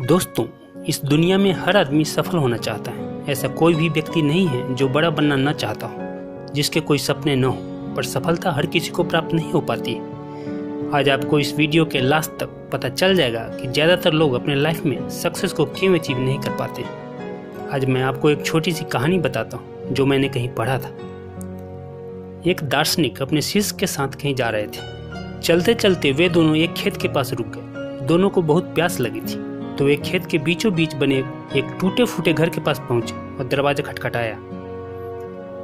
दोस्तों, इस दुनिया में हर आदमी सफल होना चाहता है। ऐसा कोई भी व्यक्ति नहीं है जो बड़ा बनना न चाहता हो, जिसके कोई सपने न हो, पर सफलता हर किसी को प्राप्त नहीं हो पाती है। आज आपको इस वीडियो के लास्ट तक पता चल जाएगा कि ज़्यादातर लोग अपने लाइफ में सक्सेस को क्यों अचीव नहीं कर पाते। आज मैं आपको एक छोटी सी कहानी बताता हूँ जो मैंने कहीं पढ़ा था। एक दार्शनिक अपने शिष्य के साथ कहीं जा रहे थे। चलते चलते वे दोनों एक खेत के पास रुक गए। दोनों को बहुत प्यास लगी थी, तो वे खेत के बीचों बीच बने एक टूटे फूटे घर के पास पहुंचे और दरवाजा खटखटाया।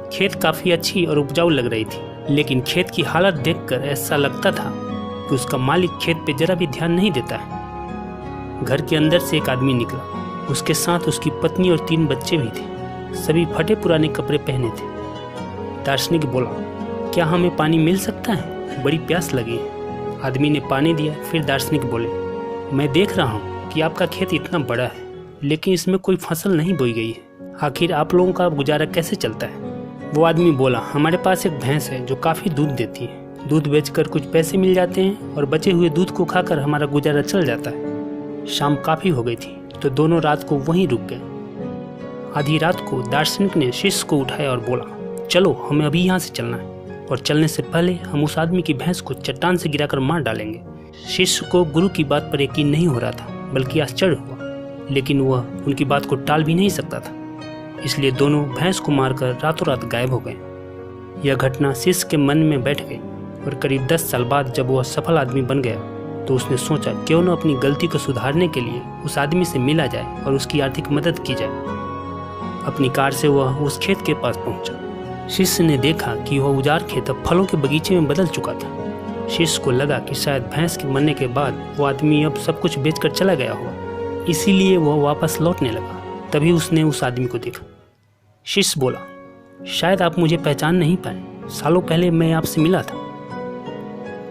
खेत काफी अच्छी और उपजाऊ लग रही थी, लेकिन खेत की हालत देखकर ऐसा लगता था कि उसका मालिक खेत पे जरा भी ध्यान नहीं देता है। घर के अंदर से एक आदमी निकला। उसके साथ उसकी पत्नी और 3 बच्चे भी थे। सभी फटे पुराने कपड़े पहने थे। दार्शनिक बोला, क्या हमें पानी मिल सकता है? बड़ी प्यास लगी है। आदमी ने पानी दिया। फिर दार्शनिक बोले, मैं देख रहा हूँ कि आपका खेत इतना बड़ा है, लेकिन इसमें कोई फसल नहीं बोई गई है। आखिर आप लोगों का गुजारा कैसे चलता है? वो आदमी बोला, हमारे पास एक भैंस है जो काफ़ी दूध देती है। दूध बेचकर कुछ पैसे मिल जाते हैं और बचे हुए दूध को खाकर हमारा गुजारा चल जाता है। शाम काफ़ी हो गई थी, तो दोनों रात को वहीं रुक गए। आधी रात को दार्शनिक ने शिष्य को उठाया और बोला, चलो हमें अभी यहाँ से चलना है, और चलने से पहले हम उस आदमी की भैंस को चट्टान से गिराकर मार डालेंगे। शिष्य को गुरु की बात पर यकीन नहीं हो रहा था, बल्कि आश्चर्य हुआ, लेकिन वह उनकी बात को टाल भी नहीं सकता था। इसलिए दोनों भैंस को मारकर रातों रात गायब हो गए। यह घटना शिष्य के मन में बैठ गई, और करीब 10 साल बाद जब वह सफल आदमी बन गया, तो उसने सोचा क्यों न अपनी गलती को सुधारने के लिए उस आदमी से मिला जाए और उसकी आर्थिक मदद की जाए। अपनी कार से वह उस खेत के पास पहुंचा। शिष्य ने देखा कि वह उजाड़ खेत अब फलों के बगीचे में बदल चुका था। शिष्य को लगा कि शायद भैंस के मरने के बाद वो आदमी अब सब कुछ बेचकर चला गया होगा, इसीलिए वह वापस लौटने लगा। तभी उसने उस आदमी को देखा। शिष्य बोला, शायद आप मुझे पहचान नहीं पाए। सालों पहले मैं आपसे मिला था।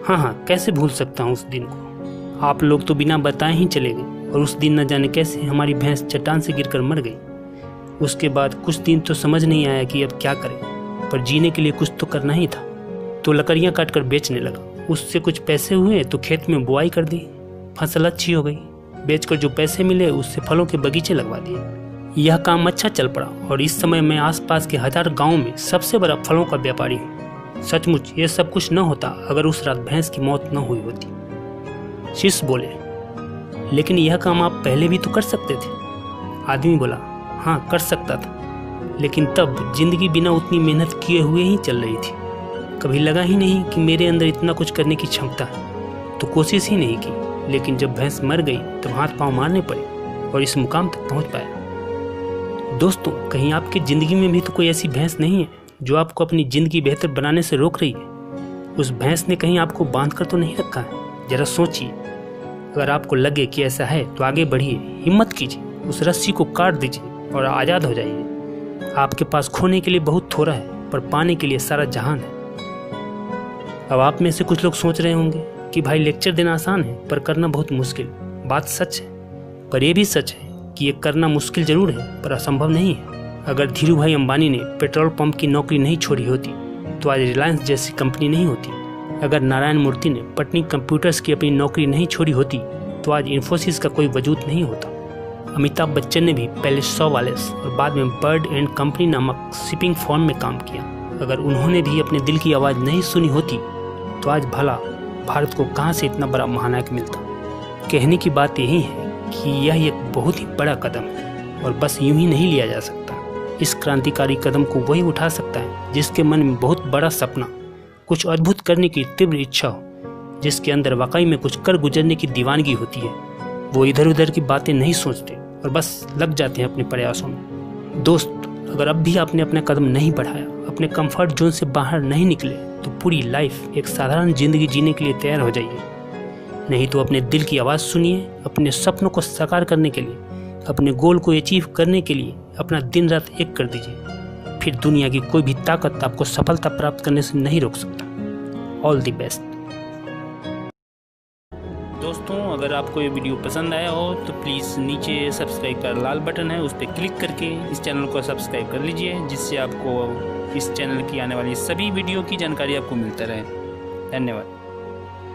हाँ, कैसे भूल सकता हूँ उस दिन को। आप लोग तो बिना बताए ही चले गए, और उस दिन न जाने कैसे हमारी भैंस चट्टान से गिरकर मर गई। उसके बाद कुछ दिन तो समझ नहीं आया कि अब क्या करें, पर जीने के लिए कुछ तो करना ही था, तो लकड़ियाँ काटकर बेचने लगा। उससे कुछ पैसे हुए तो खेत में बुआई कर दी। फसल अच्छी हो गई। बेचकर जो पैसे मिले उससे फलों के बगीचे लगवा दिए। यह काम अच्छा चल पड़ा, और इस समय मैं आसपास के 1000 गांवों में सबसे बड़ा फलों का व्यापारी हूँ। सचमुच ये सब कुछ न होता अगर उस रात भैंस की मौत न हुई होती। शिष्य बोले, लेकिन यह काम आप पहले भी तो कर सकते थे। आदमी बोला, हाँ कर सकता था, लेकिन तब जिंदगी बिना उतनी मेहनत किए हुए ही चल रही थी। कभी लगा ही नहीं कि मेरे अंदर इतना कुछ करने की क्षमता है, तो कोशिश ही नहीं की। लेकिन जब भैंस मर गई तब हाथ पांव मारने पड़े और इस मुकाम तक पहुंच पाया। दोस्तों, कहीं आपकी ज़िंदगी में भी तो कोई ऐसी भैंस नहीं है जो आपको अपनी ज़िंदगी बेहतर बनाने से रोक रही है? उस भैंस ने कहीं आपको बांध कर तो नहीं रखा है? जरा सोचिए। अगर आपको लगे कि ऐसा है तो आगे बढ़िए, हिम्मत कीजिए, उस रस्सी को काट दीजिए और आज़ाद हो जाइए। आपके पास खोने के लिए बहुत थोड़ा है, पर पाने के लिए सारा जहान है। अब आप में से कुछ लोग सोच रहे होंगे कि भाई लेक्चर देना आसान है, पर करना बहुत मुश्किल। बात सच है, पर यह भी सच है कि ये करना मुश्किल जरूर है, पर असंभव नहीं है। अगर धीरू भाई अंबानी ने पेट्रोल पंप की नौकरी नहीं छोड़ी होती तो आज रिलायंस जैसी कंपनी नहीं होती। अगर नारायण मूर्ति ने पटनी कंप्यूटर्स की अपनी नौकरी नहीं छोड़ी होती तो आज इन्फोसिस का कोई वजूद नहीं होता। अमिताभ बच्चन ने भी पहले 100 वालेस और बाद में बर्ड एंड कंपनी नामक शिपिंग फर्म में काम किया। अगर उन्होंने भी अपने दिल की आवाज़ नहीं सुनी होती तो आज भला भारत को कहाँ से इतना बड़ा महानायक मिलता। कहने की बात यही है कि यह एक बहुत ही बड़ा कदम है, और बस यूं ही नहीं लिया जा सकता। इस क्रांतिकारी कदम को वही उठा सकता है जिसके मन में बहुत बड़ा सपना, कुछ अद्भुत करने की तीव्र इच्छा हो, जिसके अंदर वाकई में कुछ कर गुजरने की दीवानगी होती है। वो इधर उधर की बातें नहीं सोचते और बस लग जाते हैं अपने प्रयासों में। दोस्त, अगर अब भी आपने अपना कदम नहीं बढ़ाया, अपने कंफर्ट जोन से बाहर नहीं निकले, तो पूरी लाइफ एक साधारण जिंदगी जीने के लिए तैयार हो जाइए। नहीं तो अपने दिल की आवाज़ सुनिए। अपने सपनों को साकार करने के लिए, अपने गोल को अचीव करने के लिए अपना दिन रात एक कर दीजिए। फिर दुनिया की कोई भी ताकत आपको सफलता प्राप्त करने से नहीं रोक सकता। All the best. दोस्तों, अगर आपको ये वीडियो पसंद आया हो तो प्लीज़ नीचे सब्सक्राइब का लाल बटन है, उस पर क्लिक करके इस चैनल को सब्सक्राइब कर लीजिए, जिससे आपको इस चैनल की आने वाली सभी वीडियो की जानकारी आपको मिलता रहे। धन्यवाद।